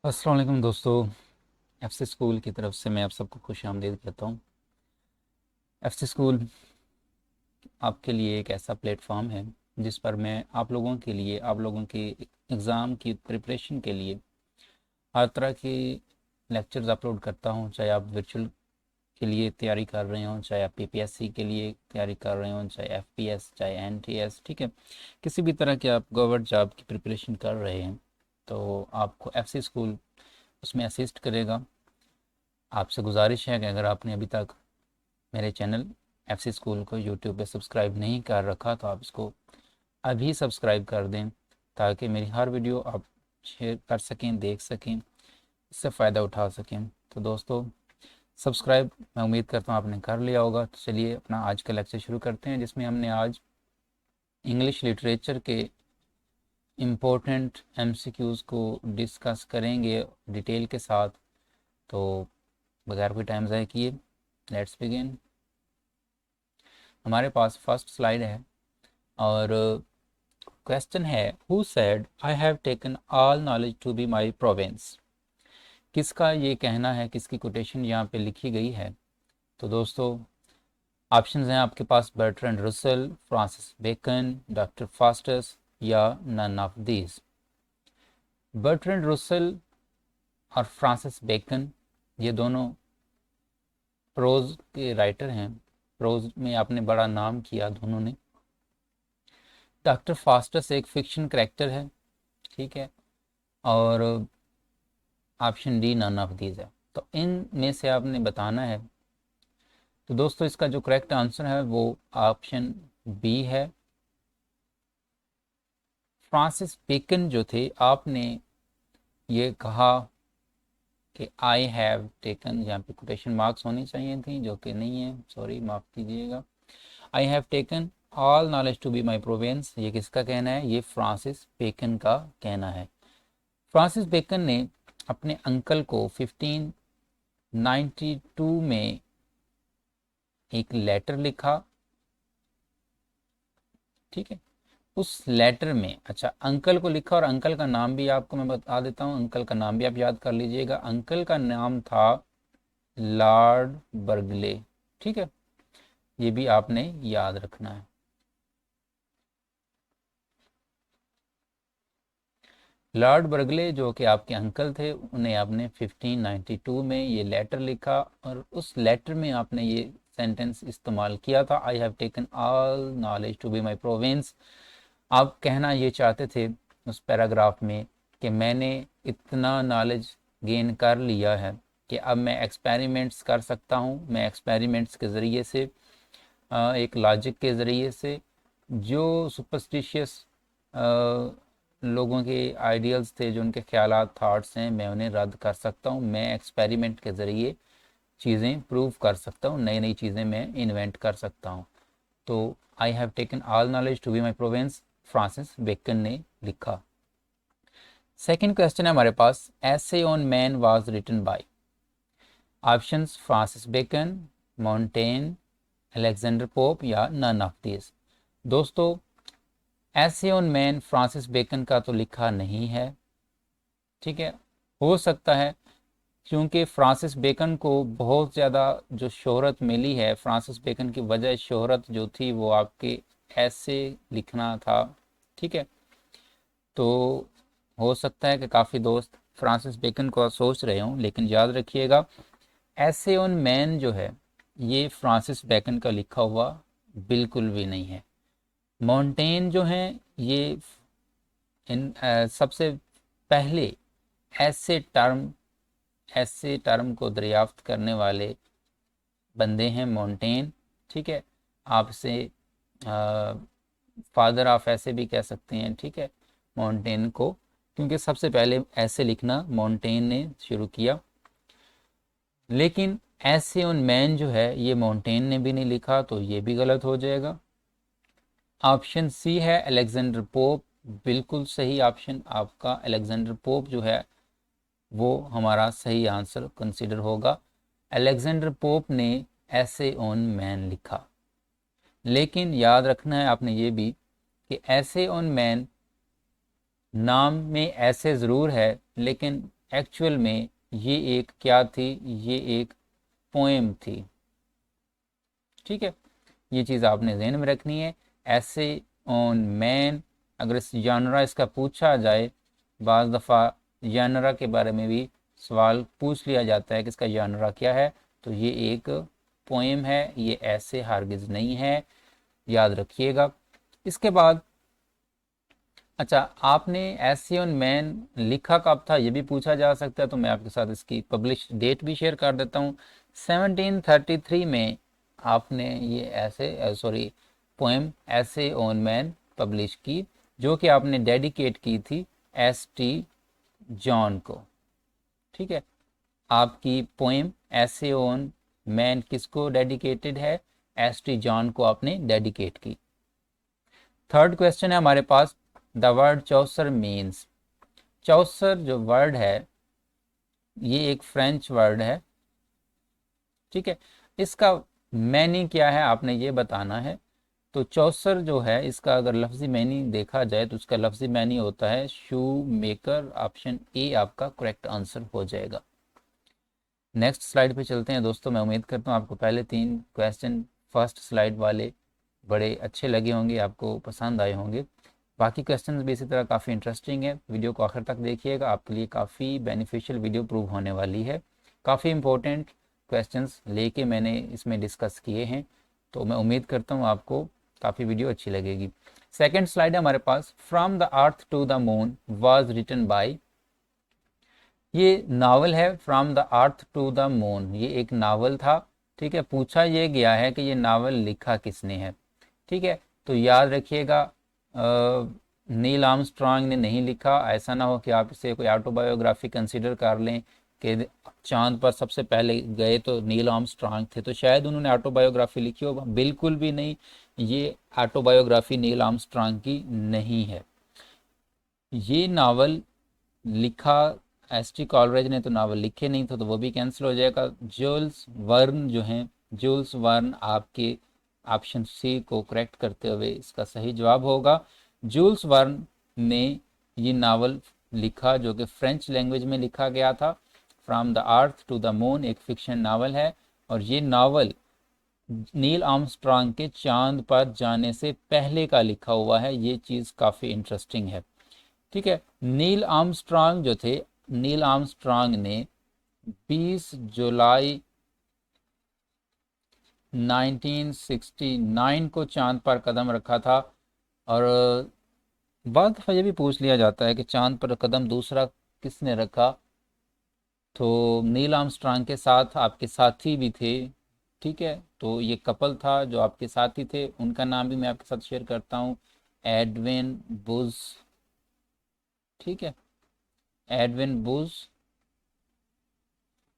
अस्सलाम वालेकुम दोस्तों। एफसी स्कूल की तरफ से मैं आप सबको खुश आमदीद कहता हूँ। एफसी स्कूल आपके लिए एक ऐसा प्लेटफॉर्म है जिस पर मैं आप लोगों के लिए आप लोगों के एग्ज़ाम की प्रिपरेशन के लिए हर तरह के लेक्चर्स अपलोड करता हूँ। चाहे आप वर्चुअल के लिए तैयारी कर रहे हों, चाहे आप पीपीएससी के लिए तैयारी कर रहे हों, चाहे एफपीएस, चाहे एनटीएस, ठीक है, किसी भी तरह के आप गवर्नमेंट जॉब की प्रिपरेशन कर रहे हैं तो आपको एफसी स्कूल उसमें असिस्ट करेगा। आपसे गुजारिश है कि अगर आपने अभी तक मेरे चैनल एफसी स्कूल को यूट्यूब पे सब्सक्राइब नहीं कर रखा तो आप इसको अभी सब्सक्राइब कर दें ताकि मेरी हर वीडियो आप शेयर कर सकें, देख सकें, इससे फ़ायदा उठा सकें। तो दोस्तों, सब्सक्राइब मैं उम्मीद करता हूँ आपने कर लिया होगा। तो चलिए अपना आज का लेक्चर शुरू करते हैं, जिसमें हमने आज इंग्लिश लिटरेचर के इम्पोर्टेंट एमसीक्यूज़ को डिस्कस करेंगे डिटेल के साथ। तो बगैर कोई टाइम ज़ाया किए लेट्स बिगिन। हमारे पास फर्स्ट स्लाइड है और क्वेश्चन है, who said I have taken all knowledge to be my province. किसका ये कहना है, किसकी कोटेशन यहाँ पे लिखी गई है? तो दोस्तों, ऑप्शंस हैं आपके पास, Bertrand Russell, Francis Bacon, Doctor Faustus या none of these. Bertrand Russell और फ्रांसिस बेकन ये दोनों प्रोज के राइटर हैं। प्रोज में आपने बड़ा नाम किया दोनों ने। डॉक्टर फास्टस एक फिक्शन करेक्टर है, ठीक है, और option D none of these है। तो इन में से आपने बताना है। तो दोस्तों, इसका जो करेक्ट आंसर है वो ऑप्शन बी है। फ्रांसिस बेकन जो थे, आपने ये कहा कि आई हैव टेकन, यहाँ पे कोटेशन मार्क्स होनी चाहिए थी जो कि नहीं है, सॉरी माफ़ कीजिएगा। I have taken all knowledge to be my province, ये किसका कहना है? ये फ्रांसिस बेकन का कहना है। फ्रांसिस बेकन ने अपने अंकल को 1592 में एक लेटर लिखा, ठीक है। उस लेटर में, अच्छा, अंकल को लिखा और अंकल का नाम भी आपको मैं बता देता हूँ, अंकल का नाम भी आप याद कर लीजिएगा। अंकल का नाम था लॉर्ड बर्गले, ठीक है, ये भी आपने याद रखना है। लॉर्ड बर्गले जो कि आपके अंकल थे, उन्हें आपने 1592 में ये लेटर लिखा और उस लेटर में आपने ये सेंटेंस इस्तेमाल किया था, I have taken all knowledge to be my province. आप कहना ये चाहते थे उस पैराग्राफ में कि मैंने इतना नॉलेज गेन कर लिया है कि अब मैं एक्सपेरिमेंट्स कर सकता हूँ। मैं एक्सपेरिमेंट्स के ज़रिए से, एक लॉजिक के ज़रिए से, जो सुपरस्टिशियस लोगों के आइडियल्स थे, जो उनके ख्यालात, थाट्स हैं, मैं उन्हें रद्द कर सकता हूँ। मैं एक्सपेरिमेंट के ज़रिए चीज़ें प्रूव कर सकता हूँ, नई नई चीज़ें मैं इन्वेंट कर सकता हूँ। तो I have taken all knowledge to be my province, Francis Bacon ने लिखा। सेकेंड क्वेश्चन है हमारे पास, Essay on Man was written by. Options Francis Bacon, Montaigne, Alexander Pope या नन ऑफ दिस। दोस्तों, Essay on Man Francis Bacon का तो लिखा नहीं है, ठीक है। हो सकता है क्योंकि फ्रांसिस बेकन को बहुत ज़्यादा जो शोहरत मिली है, फ्रांसिस बेकन की वजह शोहरत जो थी वो आपके ऐसे लिखना था, ठीक है। तो हो सकता है कि काफ़ी दोस्त फ्रांसिस बेकन को सोच रहे हों, लेकिन याद रखिएगा ऐसे ऑन मैन जो है ये फ्रांसिस बेकन का लिखा हुआ बिल्कुल भी नहीं है। मॉन्टेन जो हैं ये सबसे पहले ऐसे टर्म को दरियाफ्त करने वाले बंदे हैं मॉन्टेन, ठीक है। आप इसे फादर ऑफ ऐसे भी कह सकते हैं, ठीक है, मॉन्टेन को, क्योंकि सबसे पहले ऐसे लिखना मॉन्टेन ने शुरू किया। लेकिन ऐसे ऑन मैन जो है ये मॉन्टेन ने भी नहीं लिखा, तो ये भी गलत हो जाएगा। ऑप्शन सी है अलेक्जेंडर पोप, बिल्कुल सही ऑप्शन आपका। अलेक्जेंडर पोप जो है वो हमारा सही आंसर कंसिडर होगा। अलेक्जेंडर पोप ने ऐसे ऑन मैन लिखा। लेकिन याद रखना है आपने ये भी कि ऐसे ऑन मैन नाम में ऐसे ज़रूर है, लेकिन एक्चुअल में ये एक क्या थी, ये एक पोएम थी। ठीक है, ये चीज़ आपने ज़हन में रखनी है। ऐसे ऑन मैन, अगर इस जानरा इसका पूछा जाए, बाज़ दफ़ा जानरा के बारे में भी सवाल पूछ लिया जाता है कि इसका जानरा क्या है, तो ये एक पोएम है, ये ऐसे हारगिज़ नहीं है, याद रखिएगा। इसके बाद अच्छा, आपने ऐसे ऑन मैन लिखा कब था, ये भी पूछा जा सकता है, तो मैं आपके साथ इसकी पब्लिश डेट भी शेयर कर देता हूँ। 1733 में आपने ये ऐसे सॉरी पोएम ऐसे ऑन मैन पब्लिश की, जो कि आपने डेडिकेट की थी एस.टी. जॉन को। ठीक है, आपकी पोएम ऐसे ऑन मैन किसको डेडिकेटेड है, एस.टी. जॉन को आपने डेडिकेट की। थर्ड क्वेश्चन है हमारे पास, द वर्ड चौसर मीन्स। चौसर जो वर्ड है ये एक फ्रेंच वर्ड है। ठीक है, इसका मैनी क्या है आपने ये बताना है। तो चौसर जो है इसका अगर लफ्ज़ी मैनी देखा जाए तो उसका लफ्ज़ी मैनी होता है शू मेकर। ऑप्शन ए आपका करेक्ट आंसर हो जाएगा। नेक्स्ट स्लाइड पे चलते हैं दोस्तों। मैं उम्मीद करता हूँ आपको पहले 3 क्वेश्चन फर्स्ट स्लाइड वाले बड़े अच्छे लगे होंगे, आपको पसंद आए होंगे। बाकी क्वेश्चन भी इसी तरह काफ़ी इंटरेस्टिंग है। वीडियो को आखिर तक देखिएगा, आपके लिए काफ़ी बेनिफिशियल वीडियो प्रूव होने वाली है। काफ़ी इंपॉर्टेंट क्वेश्चंस लेके मैंने इसमें डिस्कस किए हैं, तो मैं उम्मीद करता हूँ आपको काफ़ी वीडियो अच्छी लगेगी। सेकेंड स्लाइड है हमारे पास, from the earth to the moon was written by. ये नावल है from the earth to the moon, ये एक नावल था। ठीक है, पूछा ये गया है कि ये नावल लिखा किसने है। ठीक है, तो याद रखिएगा नील आर्मस्ट्रांग ने नहीं लिखा। ऐसा ना हो कि आप इसे कोई ऑटोबायोग्राफी कंसीडर कर लें कि चांद पर सबसे पहले गए तो नील आर्मस्ट्रांग थे, तो शायद उन्होंने ऑटोबायोग्राफी लिखी हो। बिल्कुल भी नहीं, ये ऑटोबायोग्राफी नील आर्मस्ट्रांग की नहीं है। ये नावल लिखा एस.टी. कॉलरेज ने तो नावल लिखे नहीं थे, तो वो भी कैंसिल हो जाएगा। जूल्स वर्न जो हैं, जूल्स वर्न आपके ऑप्शन सी को करेक्ट करते हुए इसका सही जवाब होगा। जूल्स वर्न ने ये नावल लिखा जो कि फ्रेंच लैंग्वेज में लिखा गया था। From the earth to the moon एक फिक्शन नावल है, और ये नावल नील आर्मस्ट्रांग के चांद पर जाने से पहले का लिखा हुआ है। ये चीज़ काफ़ी इंटरेस्टिंग है। ठीक है, नील आर्मस्ट्रांग जो थे, नील आर्मस्ट्रांग ने 20 जुलाई 1969 को चांद पर कदम रखा था। और बाद दफ़ा ये भी पूछ लिया जाता है कि चांद पर कदम दूसरा किसने रखा, तो नील आर्मस्ट्रांग के साथ आपके साथी भी थे। ठीक है, तो ये कपल था जो आपके साथी थे, उनका नाम भी मैं आपके साथ शेयर करता हूँ, एडविन बुश। ठीक है, एडविन बुश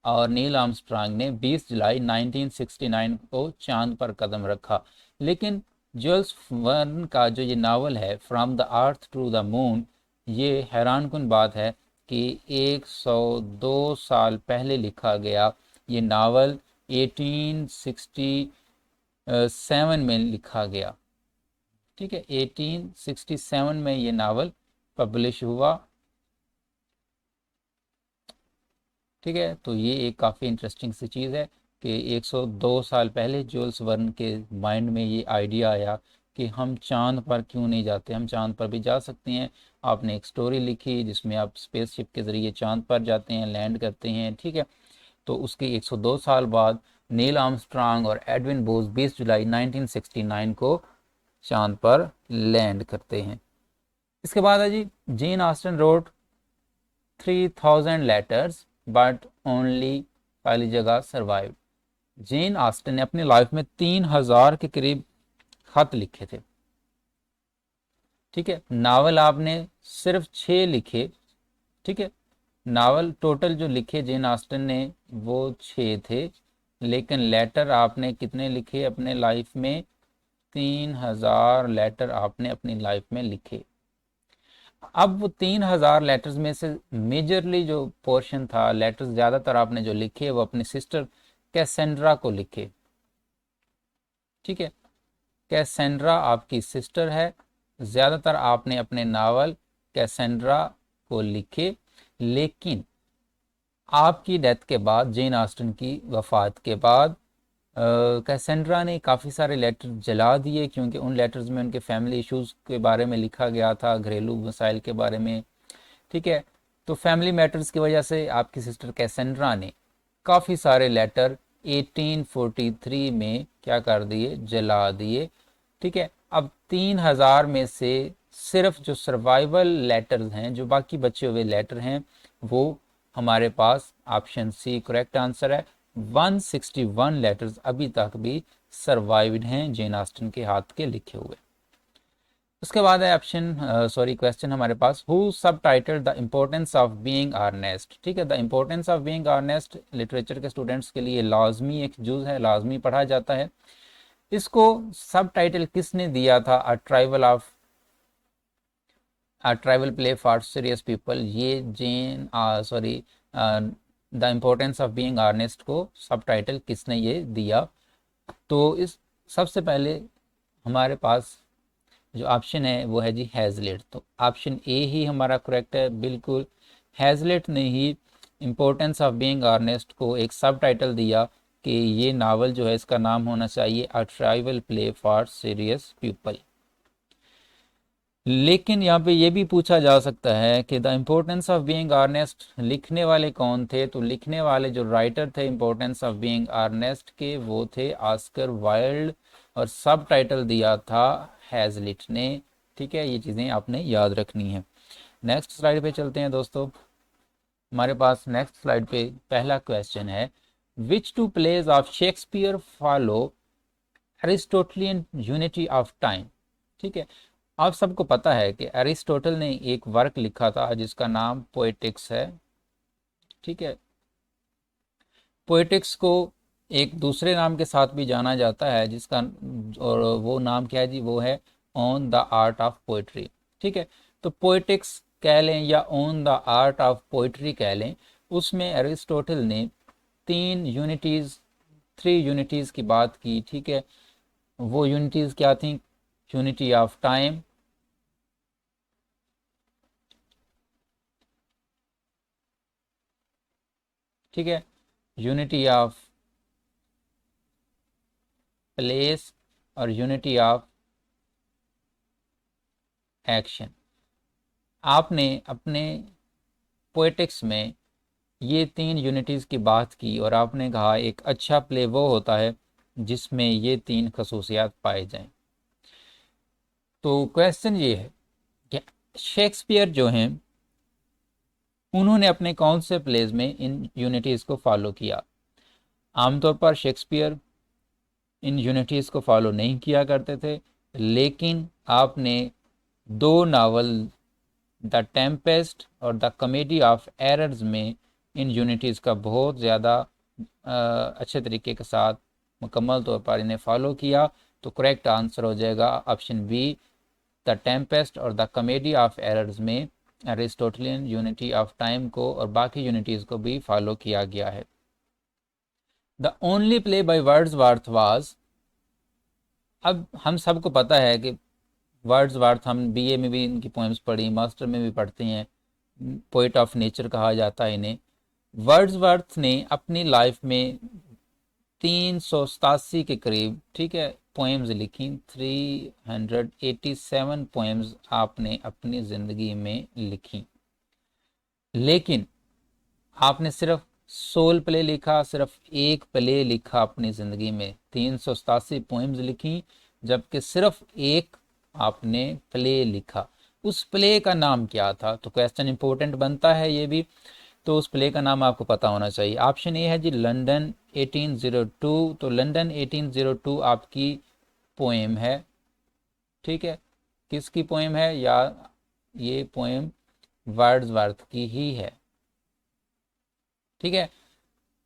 और नील आर्मस्ट्रांग ने 20 जुलाई 1969 को चांद पर कदम रखा। लेकिन जुल्स वर्न का जो ये नावल है from the earth to the moon, ये हैरानकुन बात है कि 102 साल पहले लिखा गया। ये नावल 1867 में लिखा गया। ठीक है, 1867 में ये नावल पब्लिश हुआ। ठीक है, तो ये एक काफ़ी इंटरेस्टिंग सी चीज़ है कि 102 साल पहले जूल्स वर्न के माइंड में ये आइडिया आया कि हम चांद पर क्यों नहीं जाते, हम चांद पर भी जा सकते हैं। आपने एक स्टोरी लिखी जिसमें आप स्पेसशिप के ज़रिए चांद पर जाते हैं, लैंड करते हैं। ठीक है, तो उसके 102 साल बाद नील आर्मस्ट्रांग और एडविन बोस 20 जुलाई 1969 को चांद पर लैंड करते हैं। इसके बाद है जी, Jane Austen wrote 3000 letters but only पहली जगह सर्वाइव। जेन ऑस्टन ने अपनी लाइफ में 3000 के करीब खत लिखे थे। ठीक है, नावल आपने सिर्फ 6 लिखे। ठीक है, नावल टोटल जो लिखे जेन ऑस्टन ने वो 6 थे, लेकिन लेटर आपने कितने लिखे अपने लाइफ में, 3000 लेटर आपने अपनी लाइफ में लिखे। अब वो 3000 लेटर्स में से मेजरली जो पोर्शन था, लेटर्स ज़्यादातर आपने जो लिखे वो अपनी सिस्टर कैसेंड्रा को लिखे। ठीक है, कैसेंड्रा आपकी सिस्टर है, ज़्यादातर आपने अपने नावल कैसेंड्रा को लिखे। लेकिन आपकी डेथ के बाद, जेन ऑस्टन की वफ़ात के बाद, कैसेंड्रा ने काफ़ी सारे लेटर जला दिए, क्योंकि उन लेटर्स में उनके फैमिली इश्यूज़ के बारे में लिखा गया था, घरेलू मसाइल के बारे में। ठीक है, तो फैमिली मैटर्स की वजह से आपकी सिस्टर कैसेंड्रा ने काफ़ी सारे लेटर 1843 में क्या कर दिए, जला दिए। ठीक है, अब 3000 में से सिर्फ जो सर्वाइवल लेटर्स हैं, जो बाकी बचे हुए लेटर हैं, वो हमारे पास ऑप्शन सी करेक्ट आंसर है। 161 लेटर्स अभी तक भी सर्वाइव्ड हैं जेन ऑस्टन के हाथ के लिखे हुए। उसके बाद है क्वेश्चन हमारे पास, हु सब title the importance of being honest. ठीक है, the importance of being honest literature के स्टूडेंट्स के लिए लाजमी एक जुज है, लाजमी पढ़ा जाता है। इसको सब टाइटल किसने दिया था? A trivial play for serious people. ये the importance of being earnest को सब टाइटल किसने ये दिया? तो इस सबसे पहले हमारे पास जो ऑप्शन है वो है जी हैजलिट। तो ऑप्शन ए ही हमारा करेक्ट है, बिल्कुल। हैजलिट ने ही इम्पोर्टेंस ऑफ बीइंग ऑनेस्ट को एक सब टाइटल दिया कि ये नावल जो है इसका नाम होना चाहिए अ trivial play for serious people. लेकिन यहाँ पे ये भी पूछा जा सकता है कि the importance of being honest लिखने वाले कौन थे? तो लिखने वाले जो राइटर थे इम्पोर्टेंस ऑफ बीइंग ऑनेस्ट के, वो थे ऑस्कर वाइल्ड, और सब टाइटल दिया था हैजलिट ने। ठीक है, ये चीज़ें आपने याद रखनी है। नेक्स्ट स्लाइड पे चलते हैं दोस्तों। हमारे पास नेक्स्ट स्लाइड पे पहला क्वेश्चन है, which two plays of Shakespeare follow Aristotelian unity of time. ठीक है, आप सबको पता है कि एरिस्टोटल ने एक वर्क लिखा था जिसका नाम पोएटिक्स है। ठीक है, पोएटिक्स को एक दूसरे नाम के साथ भी जाना जाता है, जिसका, और वो नाम क्या है जी? वो है on the art of poetry. ठीक है, तो पोएटिक्स कह लें या on the art of poetry कह लें, उसमें एरिस्टोटल ने थ्री यूनिटीज़ की बात की। ठीक है, वो यूनिटीज़ क्या थी? यूनिटी ऑफ टाइम, ठीक है, यूनिटी ऑफ प्लेस, और यूनिटी ऑफ एक्शन। आपने अपने पोएटिक्स में ये तीन यूनिटीज़ की बात की, और आपने कहा एक अच्छा प्ले वो होता है जिसमें ये तीन खसूसियात पाए जाएं। तो क्वेश्चन ये है कि शेक्सपियर जो हैं, उन्होंने अपने कौन से प्लेज में इन यूनिटीज़ को फॉलो किया? आमतौर पर शेक्सपियर इन यूनिटीज़ को फॉलो नहीं किया करते थे, लेकिन आपने दो नावल द टेम्पेस्ट और द कॉमेडी ऑफ एरर्स में इन यूनिटीज़ का बहुत ज़्यादा अच्छे तरीके के साथ मुकम्मल तौर पर इन्हें फॉलो किया। तो करेक्ट आंसर हो जाएगा ऑप्शन बी, द टेम्पेस्ट और द कॉमेडी ऑफ एरर्स में एरिस्टोटलियन यूनिटी ऑफ टाइम को और बाकी यूनिटीज़ को भी फॉलो किया गया है। The only play by Wordsworth was, अब हम सबको पता है कि वर्ड्सवर्थ, हम बीए में भी इनकी पोएम्स पढ़ी, मास्टर में भी पढ़ते हैं, पोइट ऑफ नेचर कहा जाता है इन्हें। वर्ड्सवर्थ ने अपनी लाइफ में 387 के करीब, ठीक है, पोएम्स लिखी। 387 पोएम्स आपने अपनी ज़िंदगी में लिखी, लेकिन आपने सिर्फ सोल प्ले लिखा, सिर्फ एक प्ले लिखा अपनी ज़िंदगी में। 387 पोएम्स लिखी, जबकि सिर्फ एक आपने प्ले लिखा। उस प्ले का नाम क्या था? तो क्वेश्चन इंपॉर्टेंट बनता है ये भी, तो उस प्ले का नाम आपको पता होना चाहिए। ऑप्शन ए है जी लंदन 1802। तो लंदन 1802 आपकी पोएम है। ठीक है, किसकी पोएम है? या ये पोएम वर्ड्सवर्थ की ही है। ठीक है,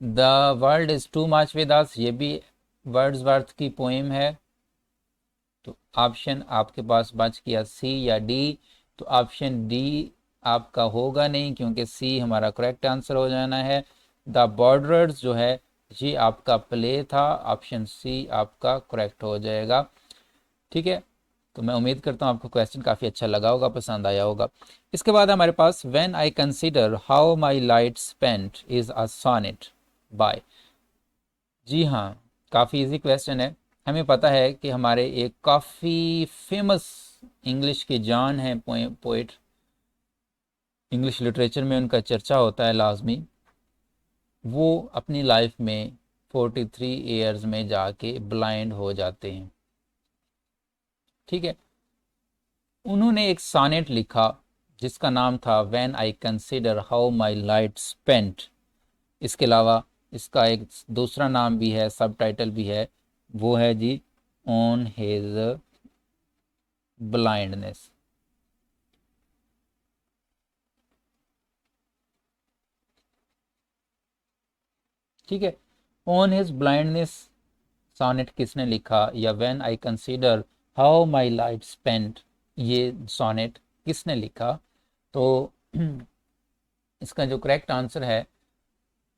the world is too much with us, ये भी वर्ड्सवर्थ की पोएम है। तो ऑप्शन आपके पास बच गया सी या डी। तो ऑप्शन डी आपका होगा नहीं, क्योंकि सी हमारा करेक्ट आंसर हो जाना है। द बॉर्डर्स जो है ये आपका प्ले था, ऑप्शन सी आपका करेक्ट हो जाएगा। ठीक है, तो मैं उम्मीद करता हूँ आपको क्वेश्चन काफ़ी अच्छा लगा होगा, पसंद आया होगा। इसके बाद हमारे पास when I consider how my light spent is a sonnet by. जी हाँ, काफ़ी इजी क्वेश्चन है। हमें पता है कि हमारे एक काफ़ी फेमस इंग्लिश के जान हैं पोइट, इंग्लिश लिटरेचर में उनका चर्चा होता है लाजमी। वो अपनी लाइफ में 43 ईयर्स में जाके ब्लाइंड हो जाते हैं। ठीक है, उन्होंने एक सोनेट लिखा जिसका नाम था when I consider how my light spent. इसके अलावा इसका एक दूसरा नाम भी है, सब टाइटल भी है, वो है जी ऑन हिज ब्लाइंडनेस। ठीक है, ऑन हिज ब्लाइंडनेस सोनेट किसने लिखा, या when I consider how my life spent, ये सोनेट किसने लिखा। तो इसका जो करेक्ट आंसर है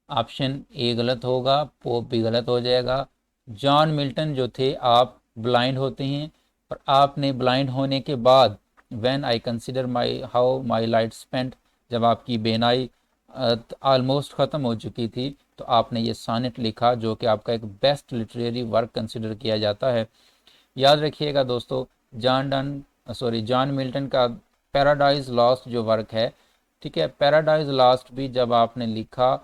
ऑप्शन ए गलत होगा, पोप भी गलत हो जाएगा। जॉन मिल्टन जो थे, आप ब्लाइंड होते हैं और आपने ब्लाइंड होने के बाद when I consider my how my light spent, जब आपकी बेनाई ऑलमोस्ट ख़त्म हो चुकी थी, तो आपने ये सोनेट लिखा जो कि आपका एक बेस्ट लिटरेरी वर्क कंसिडर किया जाता है। याद रखिएगा दोस्तों, जॉन मिल्टन का पैराडाइज लॉस्ट जो वर्क है, ठीक है, पैराडाइज लॉस्ट भी जब आपने लिखा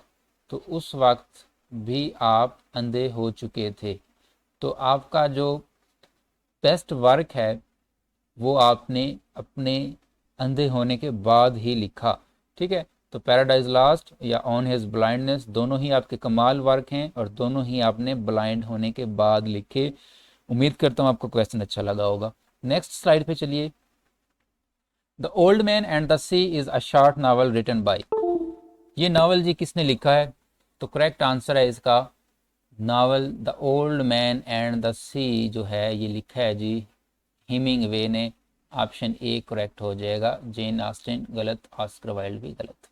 तो उस वक्त भी आप अंधे हो चुके थे। तो आपका जो बेस्ट वर्क है वो आपने अपने अंधे होने के बाद ही लिखा। ठीक है, तो पैराडाइज लास्ट या ऑन हिज ब्लाइंडनेस दोनों ही आपके कमाल वर्क हैं और दोनों ही आपने ब्लाइंड होने के बाद लिखे। उम्मीद करता हूँ आपको क्वेश्चन अच्छा लगा होगा। नेक्स्ट स्लाइड पे चलिए। The old man and the sea is a short novel written by. ये नावल जी किसने लिखा है, तो करेक्ट आंसर है इसका novel the old man and the sea जो है ये लिखा है जी हिमिंगवे ने। ऑप्शन ए करेक्ट हो जाएगा, जेन ऑस्टिन गलत, ऑस्कर वाइल्ड भी गलत।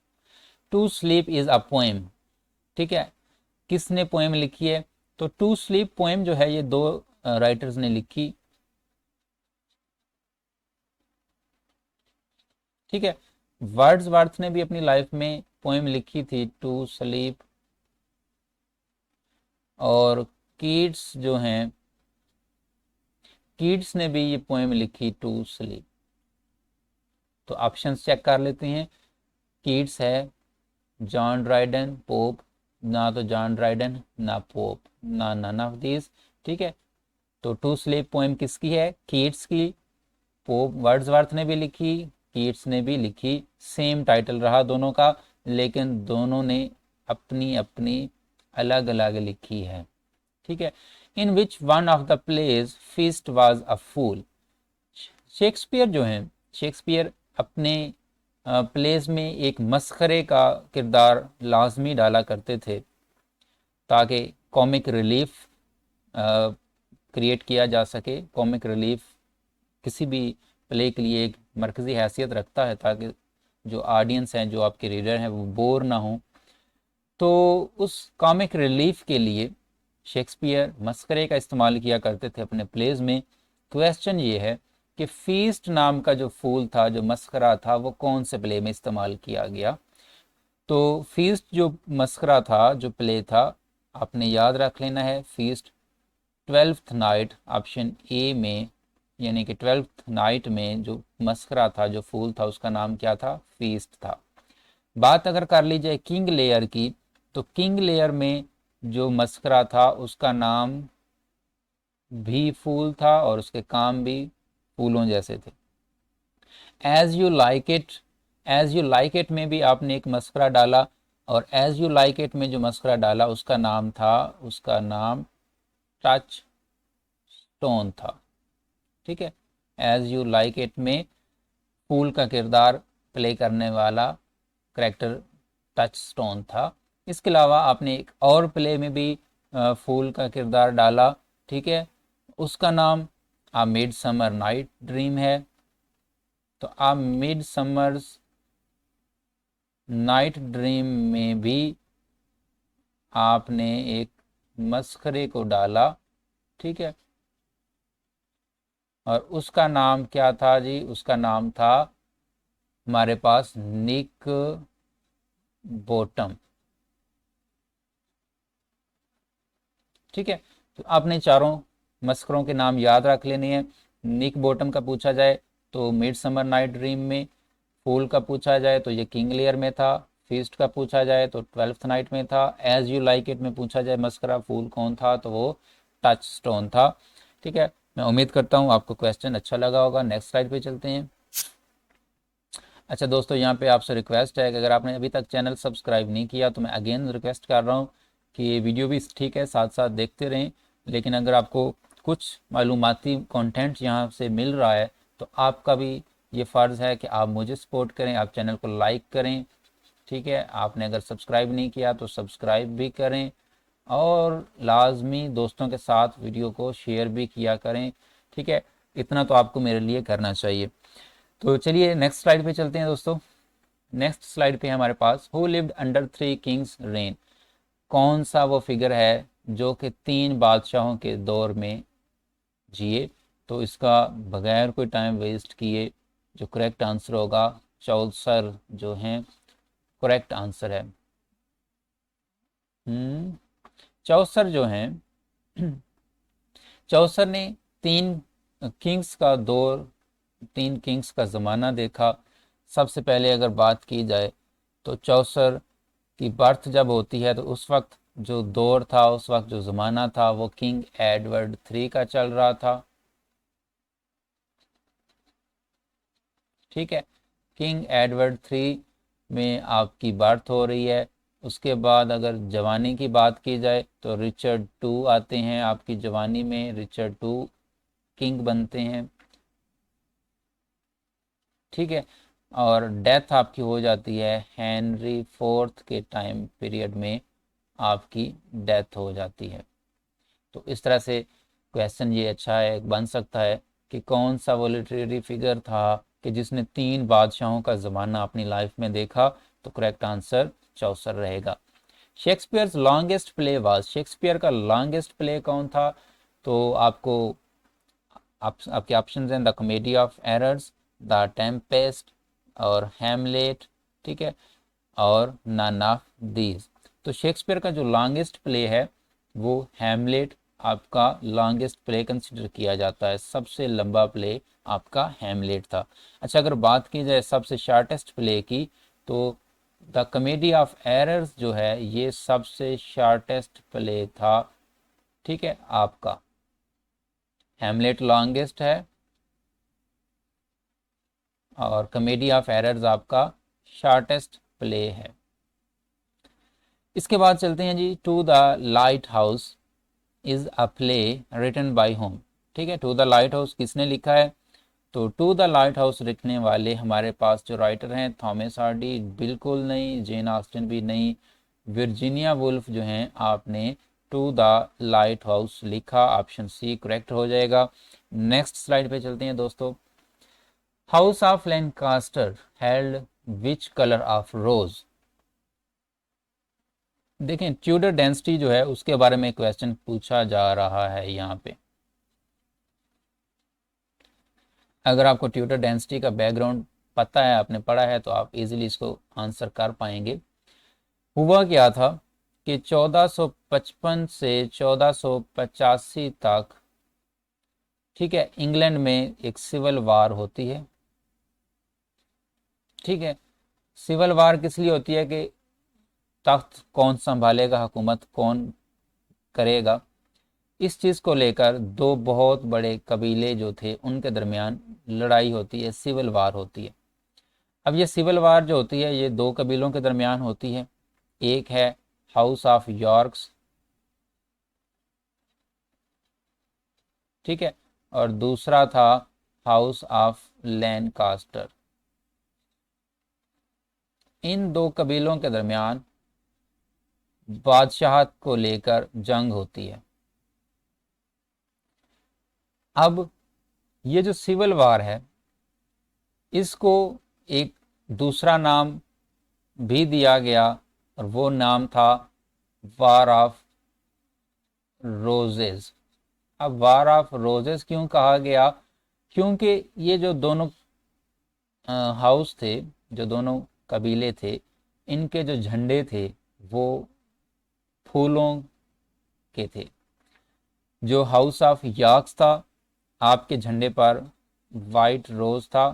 To sleep is a poem, ठीक है, किसने पोएम लिखी है, तो टू स्लीप पोएम जो है ये दो राइटर्स ने लिखी। ठीक है, वर्ड्सवर्थ ने भी अपनी लाइफ में पोएम लिखी थी टू स्लीप, और कीट्स जो हैं, कीट्स ने भी ये पोएम लिखी टू स्लीप। तो ऑप्शंस चेक कर लेते हैं। कीट्स है, जॉन ड्राइडन, पोप, ना तो जॉन ड्राइडन ना पोप, ना नन ऑफ दीज। ठीक है, तो टू स्लीप पोएम किसकी है, कीट्स की। पोप वर्ड्सवर्थ ने भी लिखी, कीट्स ने भी लिखी, सेम टाइटल रहा दोनों का, लेकिन दोनों ने अपनी अपनी अलग अलग लिखी है। ठीक है, in which one of the plays Feste was a fool. Shakespeare जो हैं, शेक्सपियर अपने प्लेस में एक मस्खरे का किरदार लाजमी डाला करते थे ताकि कॉमिक रिलीफ क्रिएट किया जा सके। कॉमिक रिलीफ किसी भी प्ले के लिए एक मरकज़ी हैसियत रखता है ताकि जो ऑडियंस हैं, जो आपके रीडर हैं, वो बोर ना हो। तो उस कॉमिक रिलीफ के लिए शेक्सपियर मस्करे का इस्तेमाल किया करते थे अपने प्लेज में। क्वेश्चन ये है कि फीस्ट नाम का जो फूल था, जो मस्करा था, वो कौन से प्ले में इस्तेमाल किया गया। तो फीस्ट जो मस्करा था, जो प्ले था, आपने याद रख लेना है, feast twelfth night, option A में, यानी कि ट्वेल्थ नाइट में जो मस्करा था, जो फूल था, उसका नाम क्या था, फीस्ट था। बात अगर कर ली जाए किंग लेयर की, तो किंग लेयर में जो मस्करा था उसका नाम भी फूल था और उसके काम भी फूलों जैसे थे। As you like it, as you like it में भी आपने एक मस्करा डाला, और एज यू लाइक इट में जो मस्करा डाला उसका नाम था, उसका नाम टच स्टोन था। ठीक है, एज यू लाइक इट में फूल का किरदार प्ले करने वाला करेक्टर टच स्टोन था। इसके अलावा आपने एक और प्ले में भी फूल का किरदार डाला। ठीक है, उसका नाम आ मिड समर नाइट ड्रीम है। तो आ मिड समर्स नाइट ड्रीम में भी आपने एक मस्खरे को डाला। ठीक है, और उसका नाम क्या था जी? उसका नाम था हमारे पास निक बोटम। ठीक है, तो आपने चारों मस्करों के नाम याद रख लेने हैं। निक बॉटम का पूछा जाए तो मिड समर नाइट ड्रीम में, फूल का पूछा जाए तो ये किंग लेयर में था, फीस्ट का पूछा जाए तो 12th नाइट में था, एज यू लाइक इट में पूछा जाए मस्करा फूल कौन था तो वो टच स्टोन था। ठीक है, मैं उम्मीद करता हूँ आपको क्वेश्चन अच्छा लगा होगा। नेक्स्ट स्लाइड पे चलते हैं। अच्छा दोस्तों, यहाँ पे आपसे रिक्वेस्ट है कि अगर आपने अभी तक चैनल सब्सक्राइब नहीं किया तो मैं अगेन रिक्वेस्ट कर रहा हूँ कि ये वीडियो भी ठीक है साथ साथ देखते रहें, लेकिन अगर आपको कुछ मालूमाती कंटेंट यहाँ से मिल रहा है तो आपका भी ये फ़र्ज़ है कि आप मुझे सपोर्ट करें, आप चैनल को लाइक करें। ठीक है, आपने अगर सब्सक्राइब नहीं किया तो सब्सक्राइब भी करें और लाजमी दोस्तों के साथ वीडियो को शेयर भी किया करें। ठीक है, इतना तो आपको मेरे लिए करना चाहिए। तो चलिए नेक्स्ट स्लाइड पे चलते हैं दोस्तों। नेक्स्ट स्लाइड पे हमारे पास who lived under 3 kings reign. कौन सा वो फिगर है जो कि 3 बादशाहों के दौर में जिए? तो इसका बगैर कोई टाइम वेस्ट किए जो करेक्ट आंसर होगा, चौसर जो हैं करेक्ट आंसर है। चौसर जो हैं चौसर ने 3 किंग्स का दौर, 3 किंग्स का ज़माना देखा। सबसे पहले अगर बात की जाए तो चौसर की बर्थ जब होती है तो उस वक्त जो दौर था, उस वक्त जो ज़माना था वो किंग एडवर्ड 3 का चल रहा था। ठीक है, किंग एडवर्ड 3 में आपकी बर्थ हो रही है। उसके बाद अगर जवानी की बात की जाए तो रिचर्ड 2 आते हैं आपकी जवानी में, रिचर्ड 2 किंग बनते हैं। ठीक है, और डेथ आपकी हो जाती है हेनरी 4th के टाइम पीरियड में, आपकी डेथ हो जाती है। तो इस तरह से क्वेश्चन ये अच्छा है बन सकता है कि कौन सा वो लिटरेरी फिगर था कि जिसने 3 बादशाहों का ज़माना अपनी लाइफ में देखा? तो करेक्ट आंसर चौसर रहेगा। Shakespeare's longest play was, Shakespeare का लॉन्गेस्ट प्ले कौन था? तो आपके ऑप्शन हैं the comedy of errors, the Tempest और हैमलेट। ठीक है, और नन ऑफ दीज। तो शेक्सपियर का जो लॉन्गेस्ट प्ले है वो हैमलेट आपका लॉन्गेस्ट प्ले कंसिडर किया जाता है, सबसे लंबा प्ले आपका हैमलेट था। अच्छा, अगर बात की जाए सबसे शॉर्टेस्ट प्ले की तो द कॉमेडी ऑफ एरर्स जो है ये सबसे शॉर्टेस्ट प्ले था। ठीक है, आपका हैमलेट लॉन्गेस्ट है और कॉमेडी ऑफ एरर्स आपका शॉर्टेस्ट प्ले है। इसके बाद चलते हैं जी to the lighthouse is a play written by whom. ठीक है, टू द लाइट हाउस किसने लिखा है? तो टू द लाइट हाउस लिखने वाले हमारे पास जो राइटर हैं थॉमस हार्डी बिल्कुल नहीं, जेन ऑस्टिन भी नहीं, वर्जीनिया वुल्फ जो हैं आपने टू द लाइट हाउस लिखा, ऑप्शन सी करेक्ट हो जाएगा। नेक्स्ट स्लाइड पे चलते हैं दोस्तों। House of Lancaster held which colour of रोज। देखें, ट्यूडर डेंसिटी जो है उसके बारे में क्वेश्चन पूछा जा रहा है यहाँ पे। अगर आपको ट्यूडर डेंसिटी का बैकग्राउंड पता है, आपने पढ़ा है, तो आप इजीली इसको आंसर कर पाएंगे। हुआ क्या था कि 1455 से 1485 तक, ठीक है, इंग्लैंड में एक सिविल वार होती है। ठीक है, सिविल वार किस लिए होती है कि तख्त कौन संभालेगा, हुकूमत कौन करेगा, इस चीज़ को लेकर दो बहुत बड़े कबीले जो थे उनके दरमियान लड़ाई होती है, सिविल वार होती है। अब ये सिविल वार जो होती है ये दो कबीलों के दरमियान होती है। एक है हाउस ऑफ यॉर्क्स, ठीक है, और दूसरा था हाउस ऑफ लैनकास्टर। इन दो कबीलों के दरमियान बादशाहत को लेकर जंग होती है। अब ये जो सिविल वार है इसको एक दूसरा नाम भी दिया गया और वो नाम था वार ऑफ रोजेस। अब वार ऑफ रोजेस क्यों कहा गया? क्योंकि ये जो दोनों हाउस थे, जो दोनों कबीले थे, इनके जो झंडे थे वो फूलों के थे। जो हाउस ऑफ याक्स था, आपके झंडे पर वाइट रोज था,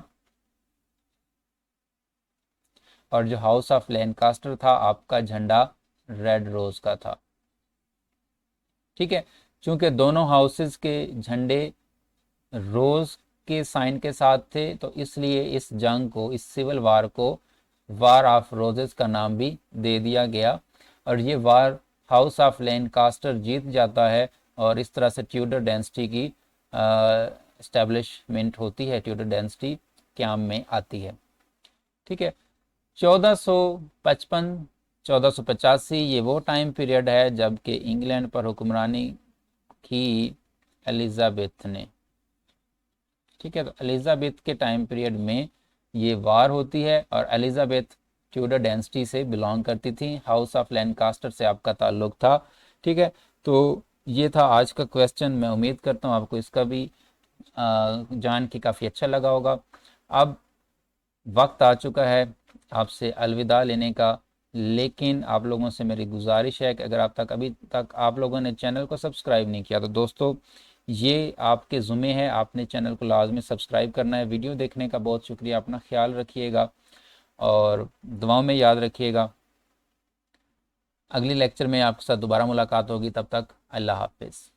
और जो हाउस ऑफ लैंकास्टर था, आपका झंडा रेड रोज का था। ठीक है, चूंकि दोनों हाउसेस के झंडे रोज के साइन के साथ थे, तो इसलिए इस जंग को, इस सिविल वार को वार ऑफ रोजेस का नाम भी दे दिया गया। और ये वार हाउस ऑफ लैंकास्टर जीत जाता है, और इस तरह से ट्यूडर डायनेस्टी की एस्टेब्लिशमेंट होती है, ट्यूडर डायनेस्टी क्याम में आती है। ठीक है, 1455 1485 ये वो टाइम पीरियड है जबकि इंग्लैंड पर हुक्मरानी की एलिजाबेथ ने। ठीक है, तो एलिजाबेथ के टाइम पीरियड में ये वार होती है, और एलिजाबेथ ट्यूडर डायनेस्टी से बिलोंग करती थी, हाउस ऑफ लैंकास्टर से आपका ताल्लुक था। ठीक है, तो ये था आज का क्वेश्चन। मैं उम्मीद करता हूँ आपको इसका भी जान के काफ़ी अच्छा लगा होगा। अब वक्त आ चुका है आपसे अलविदा लेने का, लेकिन आप लोगों से मेरी गुजारिश है कि अगर आप तक अभी तक आप लोगों ने चैनल को सब्सक्राइब नहीं किया, तो दोस्तों ये आपके ज़ुम्मे है, आपने चैनल को लाजमी सब्सक्राइब करना है। वीडियो देखने का बहुत शुक्रिया, अपना ख्याल रखिएगा और दुआओं में याद रखिएगा। अगली लेक्चर में आपके साथ दोबारा मुलाकात होगी, तब तक अल्लाह हाफिज़।